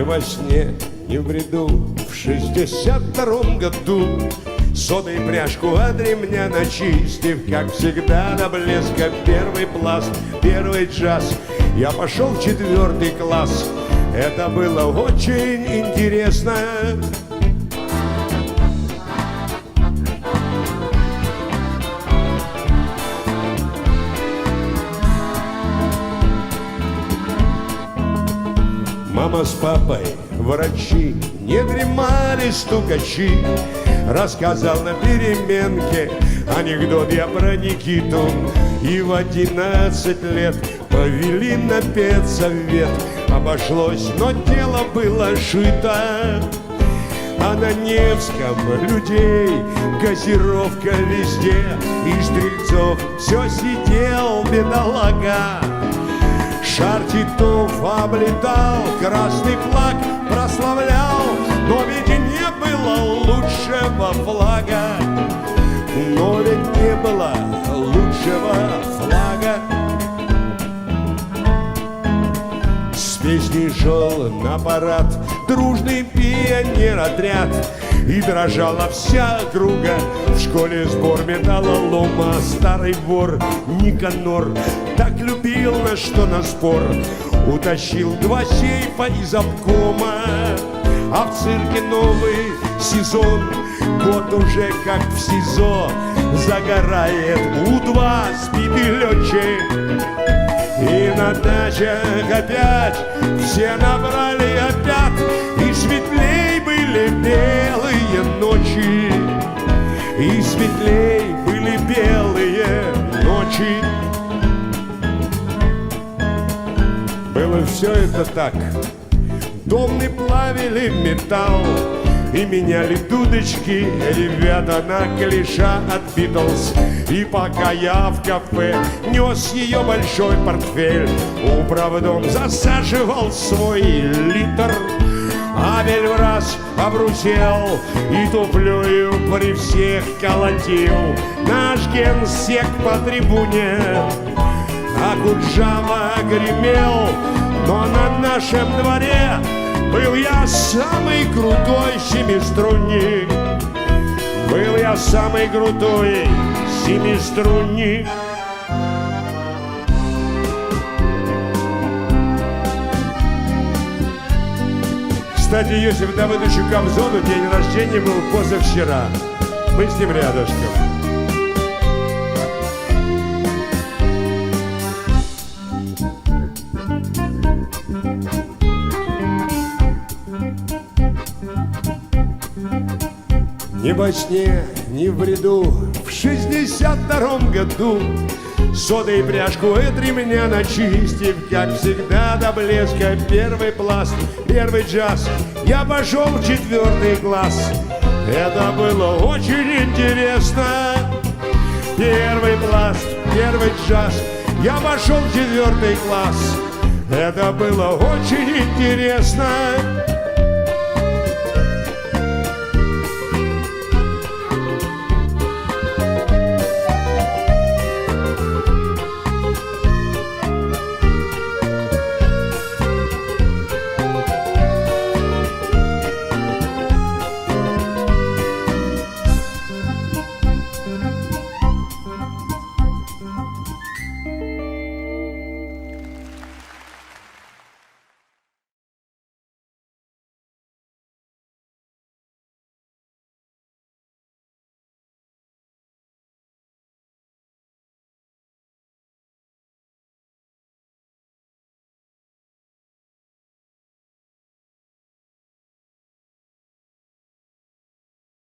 Не во сне, не в бреду, в 62-м году, содой пряжку от ремня начистив, как всегда до блеска первый пласт, первый джаз, я пошел в 4 класс. Это было очень интересно. Мама с папой, врачи, не дремали стукачи. Рассказал на переменке анекдот я про Никиту. И в 11 лет повели на педсовет. Обошлось, но дело было шито. А на Невском людей газировка везде. И Стрельцов все сидел, бедолага. Шар Титов облетал, красный флаг прославлял, но ведь не было лучшего флага. Но ведь не было лучшего флага. С песней шел на парад дружный пионер-отряд, и дрожала вся округа. В школе сбор металлолома. Старый вор Никанор так любил нас, что на спор утащил 2 сейфа из обкома. А в цирке новый сезон, год уже как в СИЗО. Загорает У-2, спит и летчик. И на дачах опять все набрали опять, и светлей были белые ночи, и светлей были белые ночи. Было все это так. Домны плавили металл и меняли дудочки ребята на клиша от Битлз. И пока я в кафе нес ее большой портфель, управдом засаживал свой литр, Абель в раз обрусел и туфлею при всех колотил наш генсек по трибуне. А Куджава гремел, но на нашем дворе был я самый крутой семиструнник. Был я самый крутой семиструнник. Кстати, Йосиф Давыдовичу Кобзону день рождения был позавчера. Мы с ним рядышком. Ни во сне, ни в бреду, в 62-м году, содой и пряжку от ремня начистив, как всегда до блеска первый пласт, первый джаз, я пошел в 4 класс. Это было очень интересно. Первый пласт, первый джаз, я пошел в 4 класс. Это было очень интересно.